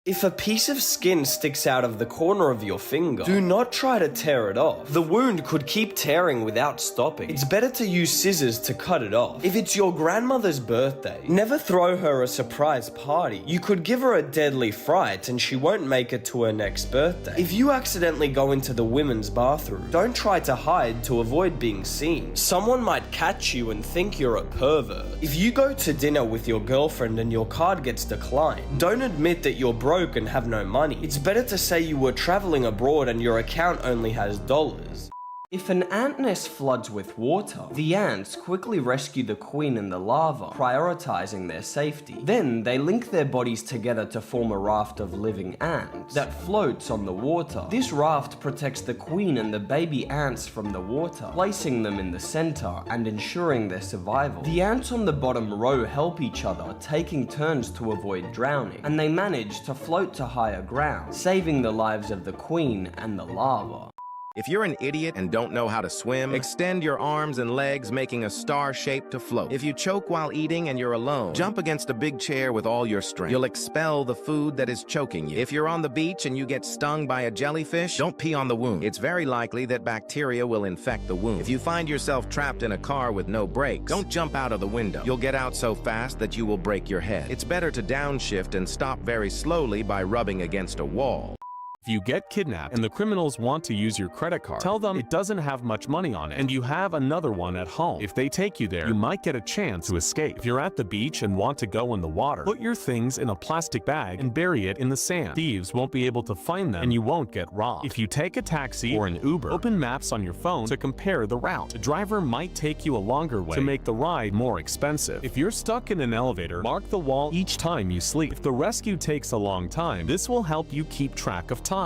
If a piece of skin sticks out of the corner of your finger, do not try to tear it off. The wound could keep tearing without stopping. It's better to use scissors to cut it off. If it's your grandmother's birthday, never throw her a surprise party. You could give her a deadly fright and she won't make it to her next birthday. If you accidentally go into the women's bathroom, don't try to hide to avoid being seen. Someone might catch you and think you're a pervert. If you go to dinner with your girlfriend and your card gets declined, don't admit that you're broke and have no money. It's better to say you were traveling abroad and your account only has dollars. If an ant nest floods with water, the ants quickly rescue the queen and the larva, prioritizing their safety. Then they link their bodies together to form a raft of living ants that floats on the water. This raft protects the queen and the baby ants from the water, placing them in the center and ensuring their survival. The ants on the bottom row help each other, taking turns to avoid drowning, and they manage to float to higher ground, saving the lives of the queen and the larva. If you're an idiot and don't know how to swim, extend your arms and legs, making a star shape to float. If you choke while eating and you're alone, jump against a big chair with all your strength. You'll expel the food that is choking you. If you're on the beach and you get stung by a jellyfish, don't pee on the wound. It's very likely that bacteria will infect the wound. If you find yourself trapped in a car with no brakes, don't jump out of the window. You'll get out so fast that you will break your head. It's better to downshift and stop very slowly by rubbing against a wall. If you get kidnapped and the criminals want to use your credit card, tell them it doesn't have much money on it and you have another one at home. If they take you there, you might get a chance to escape. If you're at the beach and want to go in the water, put your things in a plastic bag and bury it in the sand. Thieves won't be able to find them and you won't get robbed. If you take a taxi or an Uber, open maps on your phone to compare the route. The driver might take you a longer way to make the ride more expensive. If you're stuck in an elevator, mark the wall each time you sleep. If the rescue takes a long time, this will help you keep track of time.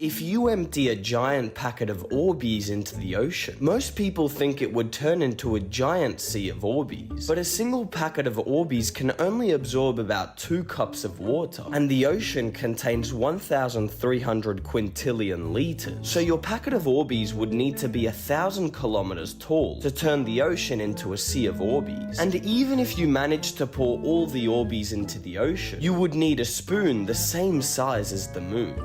If you empty a giant packet of Orbeez into the ocean, most people think it would turn into a giant sea of Orbeez. But a single packet of Orbeez can only absorb about 2 cups of water, and the ocean contains 1,300 quintillion liters. So your packet of Orbeez would need to be 1,000 kilometers tall to turn the ocean into a sea of Orbeez. And even if you managed to pour all the Orbeez into the ocean, you would need a spoon the same size as the moon.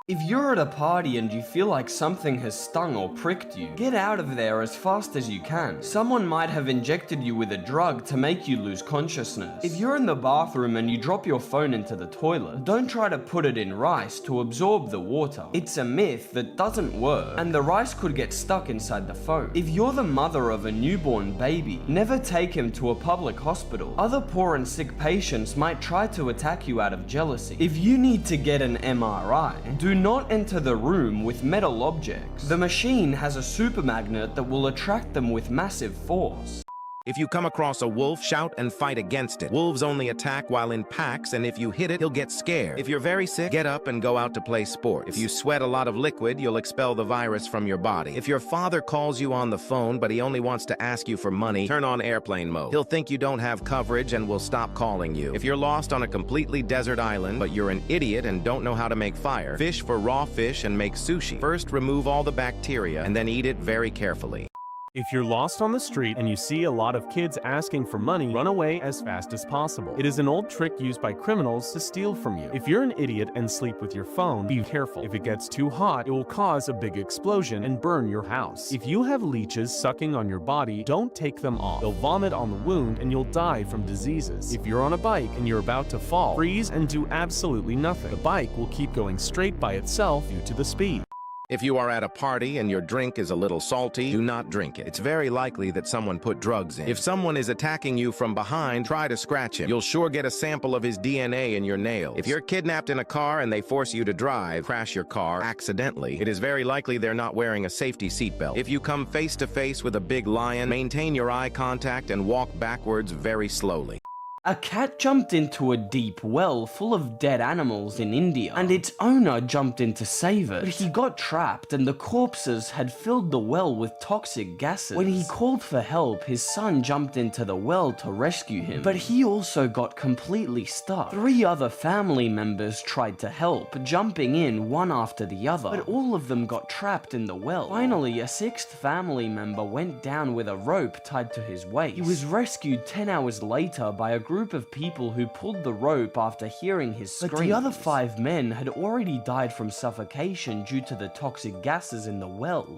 If you're at a party and you feel like something has stung or pricked you, get out of there as fast as you can. Someone might have injected you with a drug to make you lose consciousness. If you're in the bathroom and you drop your phone into the toilet, don't try to put it in rice to absorb the water. It's a myth that doesn't work, and the rice could get stuck inside the phone. If you're the mother of a newborn baby, never take him to a public hospital. Other poor and sick patients might try to attack you out of jealousy. If you need to get an MRI, do not enter the room with metal objects. The machine has a super magnet that will attract them with massive force. If you come across a wolf, shout and fight against it. Wolves only attack while in packs, and if you hit it, he'll get scared. If you're very sick, get up and go out to play sport. If you sweat a lot of liquid, you'll expel the virus from your body. If your father calls you on the phone, but he only wants to ask you for money, turn on airplane mode. He'll think you don't have coverage and will stop calling you. If you're lost on a completely desert island, but you're an idiot and don't know how to make fire, fish for raw fish and make sushi. First, remove all the bacteria and then eat it very carefully. If you're lost on the street and you see a lot of kids asking for money, run away as fast as possible. It is an old trick used by criminals to steal from you. If you're an idiot and sleep with your phone, be careful. If it gets too hot, it will cause a big explosion and burn your house. If you have leeches sucking on your body, don't take them off. They'll vomit on the wound and you'll die from diseases. If you're on a bike and you're about to fall, freeze and do absolutely nothing. The bike will keep going straight by itself due to the speed. If you are at a party and your drink is a little salty, do not drink it. It's very likely that someone put drugs in. If someone is attacking you from behind, try to scratch him. You'll sure get a sample of his DNA in your nails. If you're kidnapped in a car and they force you to drive, crash your car accidentally, it is very likely they're not wearing a safety seatbelt. If you come face to face with a big lion, maintain your eye contact and walk backwards very slowly. A cat jumped into a deep well full of dead animals in India, and its owner jumped in to save it. But he got trapped, and the corpses had filled the well with toxic gases. When he called for help, his son jumped into the well to rescue him, but he also got completely stuck. 3 other family members tried to help, jumping in one after the other, but all of them got trapped in the well. Finally, a 6th family member went down with a rope tied to his waist. He was rescued 10 hours later by a group of people who pulled the rope after hearing his screams. But the other 5 men had already died from suffocation due to the toxic gases in the well.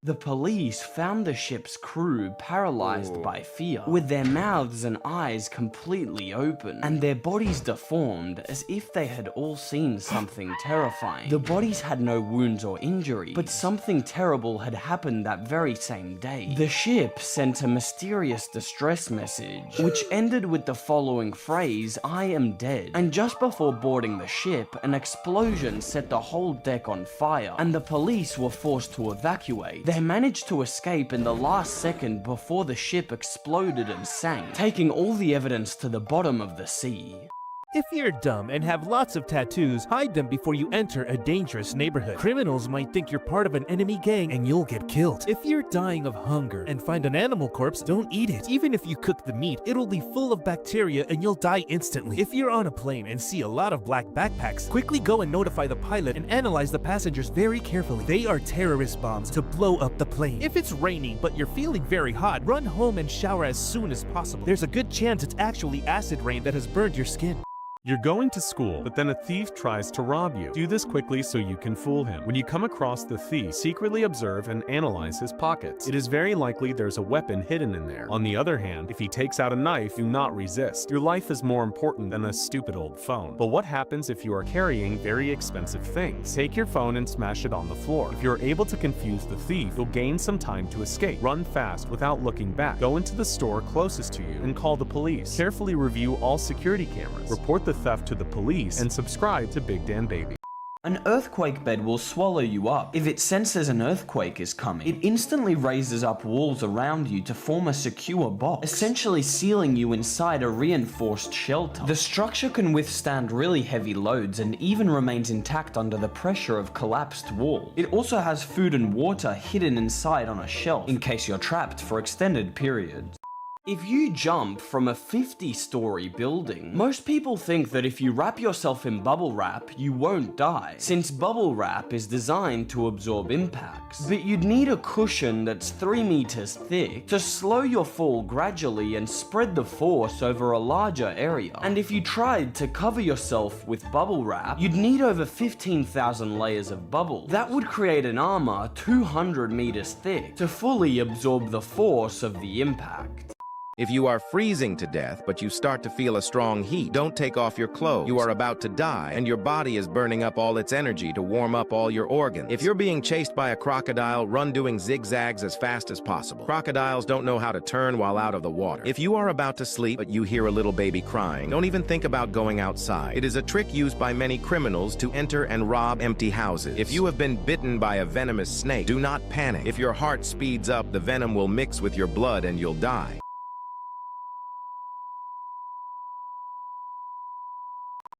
The police found the ship's crew paralyzed by fear, with their mouths and eyes completely open, and their bodies deformed as if they had all seen something terrifying. The bodies had no wounds or injuries, but something terrible had happened that very same day. The ship sent a mysterious distress message, which ended with the following phrase, "I am dead." And just before boarding the ship, an explosion set the whole deck on fire, and the police were forced to evacuate. They managed to escape in the last second before the ship exploded and sank, taking all the evidence to the bottom of the sea. If you're dumb and have lots of tattoos, hide them before you enter a dangerous neighborhood. Criminals might think you're part of an enemy gang and you'll get killed. If you're dying of hunger and find an animal corpse, don't eat it. Even if you cook the meat, it'll be full of bacteria and you'll die instantly. If you're on a plane and see a lot of black backpacks, quickly go and notify the pilot and analyze the passengers very carefully. They are terrorist bombs to blow up the plane. If it's raining but you're feeling very hot, run home and shower as soon as possible. There's a good chance it's actually acid rain that has burned your skin. You're going to school, but then a thief tries to rob you. Do this quickly so you can fool him. When you come across the thief, secretly observe and analyze his pockets. It is very likely there's a weapon hidden in there. On the other hand, if he takes out a knife, do not resist. Your life is more important than a stupid old phone. But what happens if you are carrying very expensive things? Take your phone and smash it on the floor. If you're able to confuse the thief, you'll gain some time to escape. Run fast without looking back. Go into the store closest to you and call the police. Carefully review all security cameras. Report the theft to the police and subscribe to BigDanBaby. An earthquake bed will swallow you up. If it senses an earthquake is coming, it instantly raises up walls around you to form a secure box, essentially sealing you inside a reinforced shelter. The structure can withstand really heavy loads and even remains intact under the pressure of collapsed walls. It also has food and water hidden inside on a shelf, in case you're trapped for extended periods. If you jump from a 50-story building, most people think that if you wrap yourself in bubble wrap, you won't die, since bubble wrap is designed to absorb impacts. But you'd need a cushion that's 3 meters thick to slow your fall gradually and spread the force over a larger area. And if you tried to cover yourself with bubble wrap, you'd need over 15,000 layers of bubble. That would create an armor 200 meters thick to fully absorb the force of the impact. If you are freezing to death, but you start to feel a strong heat, don't take off your clothes. You are about to die, and your body is burning up all its energy to warm up all your organs. If you're being chased by a crocodile, run doing zigzags as fast as possible. Crocodiles don't know how to turn while out of the water. If you are about to sleep, but you hear a little baby crying, don't even think about going outside. It is a trick used by many criminals to enter and rob empty houses. If you have been bitten by a venomous snake, do not panic. If your heart speeds up, the venom will mix with your blood and you'll die.